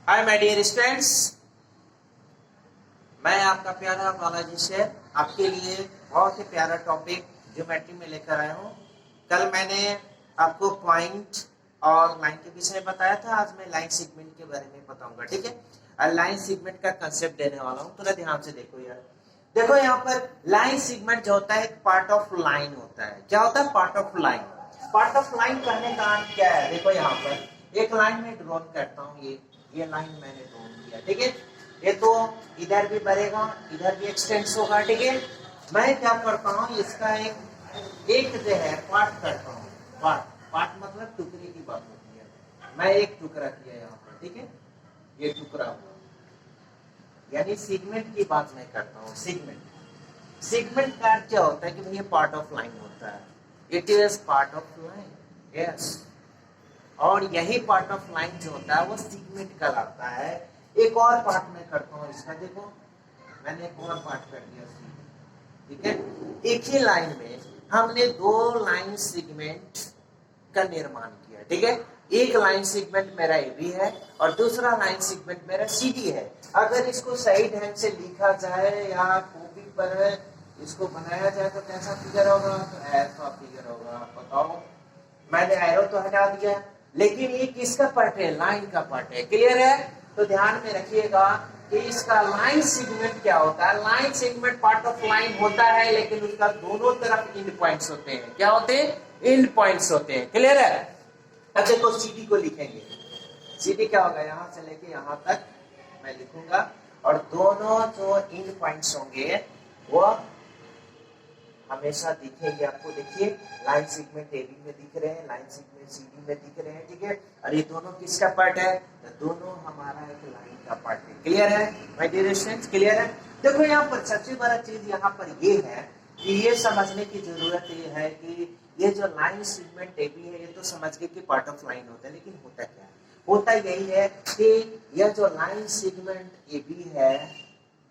Hi my dear students, मैं आपका प्यारा बालाजी सर आपके लिए बहुत ही प्यारा टॉपिक ज्योमेट्री में लेकर आया हूँ। कल मैंने आपको पॉइंट और लाइन के विषय में बताया था। आज मैं लाइन सेगमेंट के बारे में बताऊंगा, ठीक है। और लाइन सेगमेंट का कंसेप्ट देने वाला हूँ, थोड़ा ध्यान से देखो यार। देखो यहाँ पर लाइन सेगमेंट जो होता है एक पार्ट ऑफ लाइन होता है। क्या होता है? Part of line. Part of line कहने का अर्थ क्या है? देखो यहाँ पर एक लाइन में ड्रॉन करता हूँ, ये लाइन मैंने ड्रॉन किया, ठीक है। ये तो इधर भी बढ़ेगा, इधर भी एक्सटेंस होगा, ठीक है। मैं क्या करता हूँ, इसका एक जो है पार्ट करता हूँ। पार्ट मतलब टुकड़े की बात होती है। मैं एक टुकड़ा किया यहाँ पर, ठीक है। ये टुकड़ा हुआ, यानी सेगमेंट की बात मैं करता हूँ। सेगमेंट का अर्थ क्या होता है कि भाई ये पार्ट ऑफ लाइन होता है। It is part of line, yes. और यही पार्ट ऑफ लाइन जो होता है वो सेगमेंट कहलाता है। एक और पार्ट में करता हूँ इसका, देखो मैंने एक और पार्ट कर दिया, ठीक है। एक ही लाइन में हमने दो लाइन सेगमेंट का निर्माण किया, ठीक है। एक लाइन सेगमेंट मेरा AB है और दूसरा लाइन सेगमेंट मेरा CD है। अगर इसको सही ढंग से लिखा जाए या कॉपी पर इसको बनाया जाए तो कैसा फिगर होगा? तो ऐसा फिगर होगा। बताओ, मैंने एरो तो हटा दिया, लेकिन ये किसका पार्ट है? लाइन का पार्ट है। क्लियर है? तो ध्यान में रखिएगा कि इसका लाइन सेगमेंट क्या होता है। Line segment part of line होता है, लेकिन उसका दोनों तरफ एंड पॉइंट्स होते हैं। क्या होते हैं? एंड पॉइंट्स होते हैं। क्लियर है? अब देखो CD को लिखेंगे। CD क्या होगा? यहां से लेके यहां तक मैं लिखूंगा, और दोनों जो एंड पॉइंट्स होंगे वो हमेशा दिखेंगे आपको। देखिए, लाइन सेगमेंट AB में दिख रहे हैं, लाइन सेगमेंट CD में दिख रहे हैं, ठीक है। और ये दोनों किसका पार्ट है? तो दोनों हमारा एक लाइन का पार्ट है। क्लियर है माय डियर स्टूडेंट्स? क्लियर है? देखो यहाँ पर सबसे बड़ा चीज यहाँ पर ये है कि ये समझने की जरूरत ये है कि ये जो लाइन सेगमेंट AB है, ये तो समझ गए कि पार्ट ऑफ लाइन होता है, लेकिन होता क्या है? होता यही है कि यह जो लाइन सेगमेंट AB है,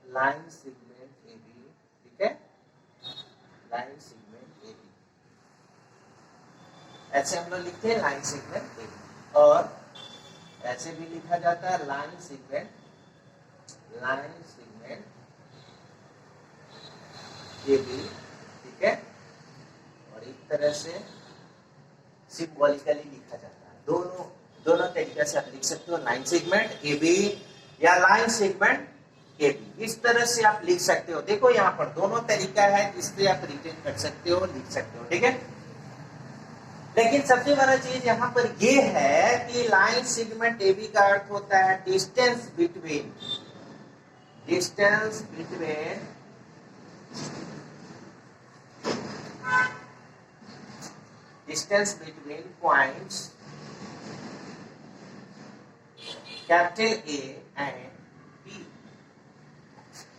लाइन सेगमेंट AB, ठीक है, लाइन सेगमेंट AB, ऐसे हम लोग लिखते हैं लाइन सेगमेंट AB, और ऐसे भी लिखा जाता है लाइन सेगमेंट AB, ठीक है। और एक तरह से सिंबॉलिकली लिखा जाता है। दोनों तरीके से आप लिख सकते हो, लाइन सेगमेंट AB या लाइन सेगमेंट AB। इस तरह से आप लिख सकते हो। देखो यहाँ पर दोनों तरीका है जिससे आप रिटेन कर सकते हो, लिख सकते हो, ठीक है। लेकिन सबसे बड़ा चीज यहाँ पर ये है कि लाइन सेगमेंट AB का अर्थ होता है distance between points capital A and B।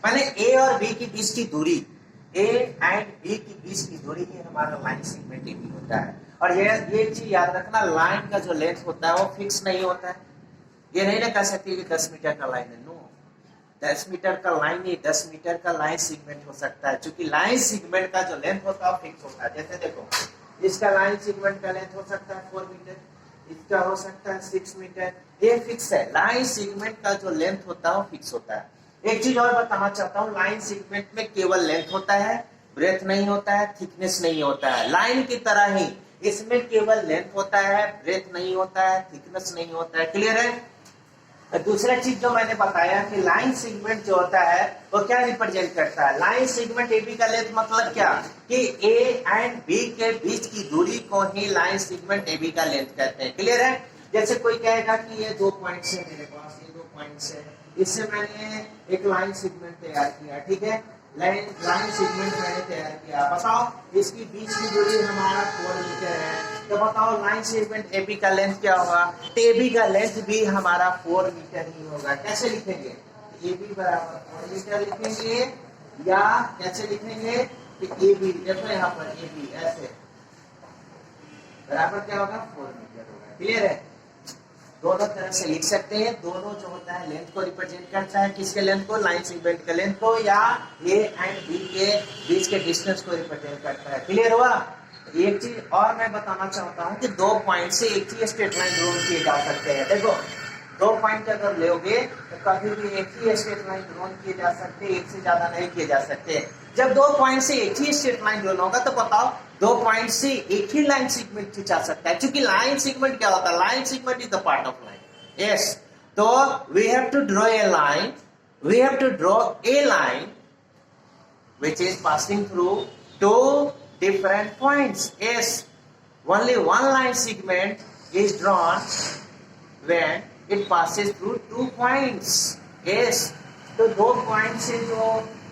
माने A और B की बीच की दूरी, A एंड B की बीच की दूरी ही हमारा लाइन सेगमेंट AB होता है। और ये चीज याद रखना, लाइन का जो लेंथ होता है वो फिक्स नहीं होता है। ये नहीं ना कह सकते कि 10 मीटर का लाइन है, नो। 10 मीटर का लाइन नहीं, 10 मीटर का लाइन सेगमेंट हो सकता है, क्योंकि लाइन सेगमेंट का जो लेंथ होता है फिक्स होता है। जैसे देखो, इसका लाइन सेगमेंट का लेंथ हो सकता है 4 मीटर, इसका हो सकता है 6 मीटर, ये फिक्स है। लाइन सेगमेंट का जो लेंथ होता है वो फिक्स होता है। एक चीज और बताना चाहता हूँ, लाइन सेगमेंट में केवल लेंथ होता है, ब्रेथ नहीं होता है, थिकनेस नहीं होता है। लाइन की तरह ही इसमें केवल लेंथ होता है, ब्रेथ नहीं होता है, थिकनेस नहीं होता है। क्लियर है? दूसरा चीज जो मैंने बताया कि लाइन सेगमेंट जो होता है वो क्या रिप्रेजेंट करता है? लाइन सेगमेंट AB का लेंथ मतलब क्या कि A एंड B के बीच की दूरी को ही लाइन सेगमेंट AB का लेंथ कहते हैं। क्लियर है? जैसे कोई कहेगा कि ये 2 पॉइंट्स है मेरे पास, ये 2 पॉइंट्स है, इससे मैंने एक लाइन सेगमेंट तैयार किया, ठीक है। लाइन सेगमेंट मैंने तैयार किया। बताओ, इसकी बीच की दूरी हमारा 4 मीटर है, तो बताओ लाइन सेगमेंट AB का लेंथ क्या होगा? तो AB का लेंथ भी हमारा 4 मीटर ही होगा। कैसे लिखेंगे? AB बराबर 4 मीटर लिखेंगे, या कैसे लिखेंगे कि AB, देखो यहाँ पर AB ऐसे बराबर क्या होगा? 4 मीटर होगा। क्लियर है? दोनों तरह से लिख सकते हैं। दोनों जो होता है लेंथ को रिप्रेजेंट करता है, किसके लेंथ को? लाइन सेगमेंट के लेंथ को, या A एंड B के बीच के डिस्टेंस को रिप्रेजेंट करता है। क्लियर हुआ? एक चीज और मैं बताना चाहता हूँ कि 2 पॉइंट से एक ही स्ट्रेट लाइन ड्रॉ किए जा सकते हैं। देखो, दो पॉइंट अगर लोगे तो कभी भी एक ही स्ट्रेट लाइन ड्रॉ किए जा सकते, एक से ज्यादा नहीं किए जा सकते। जब दो पॉइंट से एक ही स्ट्रेट लाइन ड्रॉ होगा तो बताओ दो पॉइंट से एक ही लाइन सेगमेंट खींचा सकता है, क्योंकि लाइन सेगमेंट क्या होता है, line segment is the part of line. Yes, तो we have to draw a line, we have to draw a line which is passing through two different points. Yes, only one line segment is drawn when it passes through two points. Yes, तो दो point से जो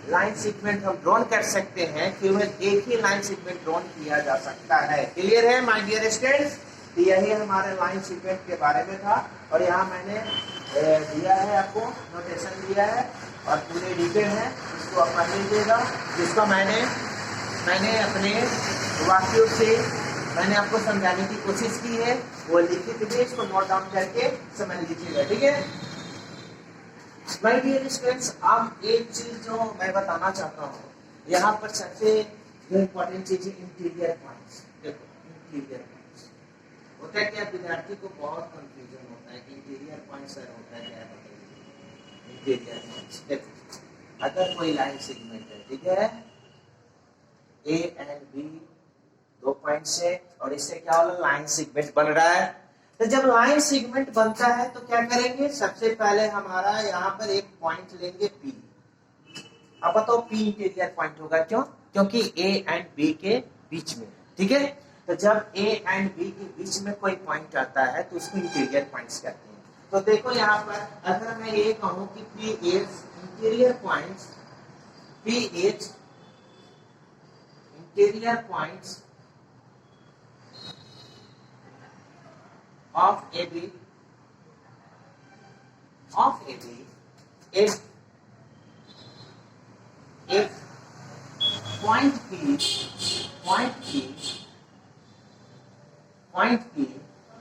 line segment हम drawn कर सकते हैं, केवल एक ही लाइन सेगमेंट ड्रॉन किया जा सकता है। क्लियर है माय डियर स्टूडेंट्स? तो यही हमारे लाइन सेगमेंट के बारे में था, और यहाँ मैंने दिया है आपको, नोटेशन दिया है और पूरे डिटेल है, इसको आप पढ़ लीजिएगा। जिसको मैंने अपने वाक्यों से मैंने आपको समझाने की कोशिश की है, वो लिखित भी, इसको नोट डाउन करके समझ लीजिएगा। ठीक है माय डियर स्टूडेंट्स, अब एक चीज जो मैं बताना चाहता हूँ, यहाँ पर सबसे इम्पोर्टेंट चीज है इंटीरियर पॉइंट्स। देखो इंटीरियर पॉइंट्स होता है क्या, विद्यार्थी को बहुत कंफ्यूजन होता है कि इंटीरियर पॉइंट सर होता है क्या, बताइए। इंटीरियर पॉइंट्स देखो, अगर कोई लाइन सेगमेंट है, ठीक है, ए एंड बी दो पॉइंट से, और इससे क्या होगा, लाइन सेगमेंट बन रहा है। तो जब लाइन सेगमेंट बनता है तो क्या करेंगे, सबसे पहले हमारा यहाँ पर एक पॉइंट लेंगे P। अब बताओ P इंटीरियर पॉइंट होगा, क्यों? क्योंकि A एंड B के बीच में, ठीक है। तो जब A एंड B के बीच में कोई पॉइंट आता है तो उसको इंटीरियर पॉइंट्स कहते हैं। तो देखो यहाँ पर अगर मैं ये कहूँ कि P is interior points, P is interior points of AB if point P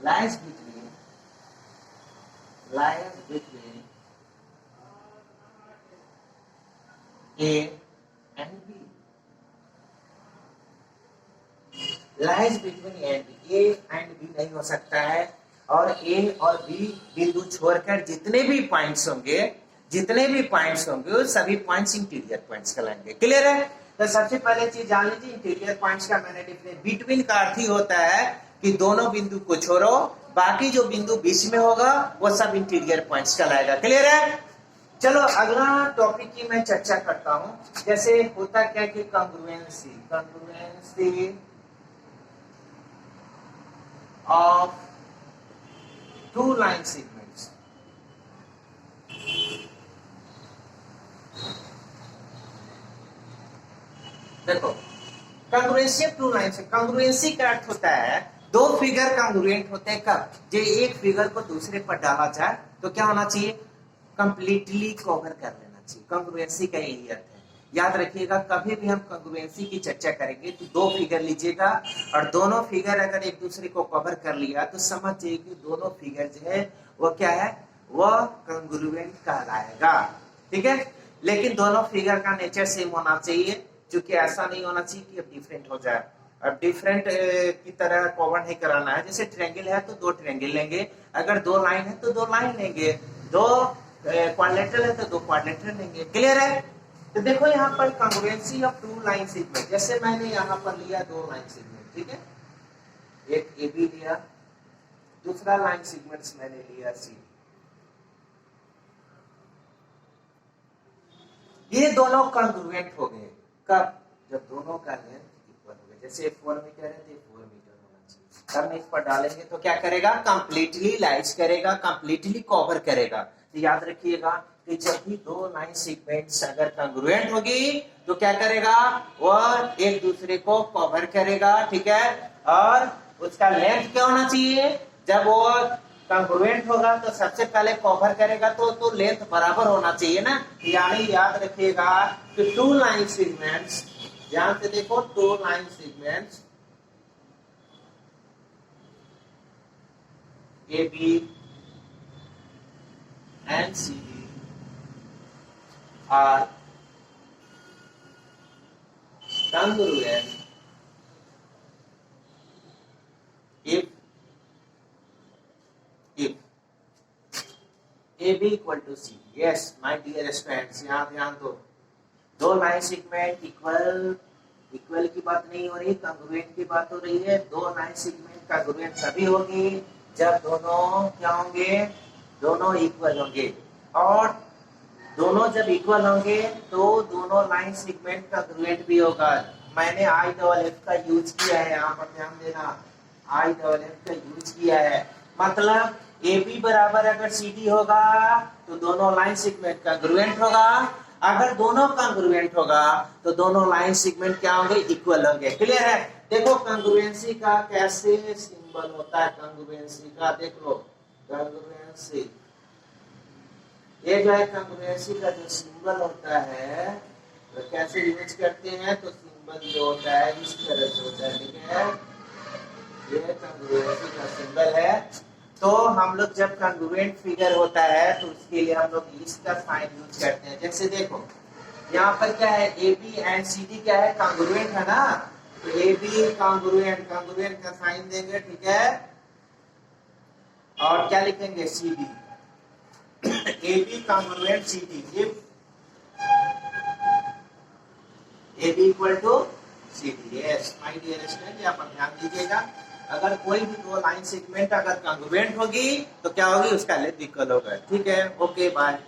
lies between A and B, lies between A and B, A and B नहीं हो सकता है, और A और B बिंदु छोड़कर जितने भी पॉइंट्स होंगे वो सभी पॉइंट्स इंटीरियर पॉइंट्स कहलाएंगे। क्लियर है? तो सबसे पहले चीज जान लीजिए, इंटीरियर पॉइंट्स का मैंने डिफरेंस, बिटवीन का अर्थ ही होता है कि दोनों बिंदु को छोड़ो, बाकी जो बिंदु बीच में होगा वो सब इंटीरियर पॉइंट्स कहलाएगा। क्लियर है? चलो अगला टॉपिक की मैं चर्चा करता हूं। जैसे होता क्या कि कंग्रुएंसी ऑफ टू लाइन सेगमेंट्स। देखो कंग्रुएंसी ऑफ टू लाइन से, कंग्रुएंसी का अर्थ होता है दो फिगर कंग्रुएंट होते हैं कब, जो एक फिगर को दूसरे पर डाला जाए तो क्या होना चाहिए, कंप्लीटली कवर कर लेना चाहिए। कंग्रुएंसी का यही अर्थ है। याद रखिएगा, कभी भी हम कंग्रुएंसी की चर्चा करेंगे तो दो फिगर लीजिएगा, और दोनों फिगर अगर एक दूसरे को कवर कर लिया तो समझ जाइए कि दोनों फिगर जो है वो क्या है, वह कंग्रुएंट कहलाएगा। ठीक है, लेकिन दोनों फिगर का नेचर सेम होना चाहिए, क्योंकि ऐसा नहीं होना चाहिए कि अब डिफरेंट हो जाए। अब डिफरेंट की तरह कवर नहीं कराना है। जैसे ट्रायंगल है तो दो ट्रायंगल लेंगे, अगर दो लाइन है तो दो लाइन लेंगे, दो क्वाड्रिलेटरल है तो दो क्वाड्रिलेटरल लेंगे। क्लियर है? तो देखो यहाँ पर कंग्रुएंसी ऑफ टू लाइन सेगमेंट, जैसे मैंने यहाँ पर लिया दो लाइन सेगमेंट, ठीक है, एक ए बी लिया, दूसरा लाइन सेगमेंट्स मैंने लिया सी। ये दोनों कंग्रुएंट हो गए कब, जब दोनों का लेंथ इक्वल हो गया। जैसे 4 मीटर है तो 4 मीटर होना चाहिए। हम इस पर डालेंगे तो क्या करेगा, कंप्लीटली लाइज करेगा, कंप्लीटली कवर करेगा। तो याद रखिएगा कि जब भी दो लाइन सीक्वेंस अगर कंग्रुएंट होगी तो क्या करेगा, वह एक दूसरे को कवर करेगा। ठीक है, और उसका लेंथ क्या होना चाहिए, जब वो कंग्रुएंट होगा तो सबसे पहले कवर करेगा तो लेंथ बराबर होना चाहिए ना। यानी याद रखिएगा कि टू लाइन सेगमेंट्स, ध्यान से देखो, two line segments A B and CD are congruent if A B equal to C. Yes my dear students, यहाँ ध्यान दो, दो लाइन सेगमेंट इक्वल, इक्वल की बात नहीं हो रही, कांग्रुएंट की बात हो रही है। दो लाइन सेगमेंट कांग्रुएंट तभी होगी जब दोनों क्या होंगे, दोनों इक्वल होंगे। और दोनों जब इक्वल होंगे तो दोनों लाइन सेगमेंट कांग्रुएंट भी होगा। मैंने आई डबल एफ का यूज किया है, यहाँ पर ध्यान देना, आई डबल एफ का यूज किया है। मतलब ए बी बराबर अगर सी डी होगा तो दोनों लाइन सेगमेंट कांग्रुएंट होगा। अगर दोनों कांग्रुएंट होगा तो दोनों लाइन सेगमेंट क्या होंगे, इक्वल होंगे। क्लियर है? देखो कांग्रुएंसी का कैसे सिंबल होता है, कांग्रुएंसी का देख लो, कांग्रुएंसी, ये जो है कांग्रुएंसी का जो सिंबल होता है तो कैसे यूज करते हैं, तो सिंबल जो होता है इस तरह से होता है। ठीक है, ये कांग्रुएंसी का सिंबल है। तो हम लोग जब कांग्रुएंट फिगर होता है तो उसके लिए हम लोग इसका साइन यूज करते हैं। जैसे देखो यहाँ पर क्या है, A B and C D क्या है, कांग्रुएंट है ना, तो ए बी कांग्रुएंट, कांग्रुएंट का साइन देंगे। ठीक है, और क्या लिखेंगे, C D, A B congruent C D, A B equal to C D. Yes my dear student, यहाँ पर ध्यान दीजिएगा, अगर कोई भी दो लाइन सेगमेंट अगर कांग्रुएंट होगी तो क्या होगी, उसका लेंथ इक्वल होगा। ठीक है, ओके बाय।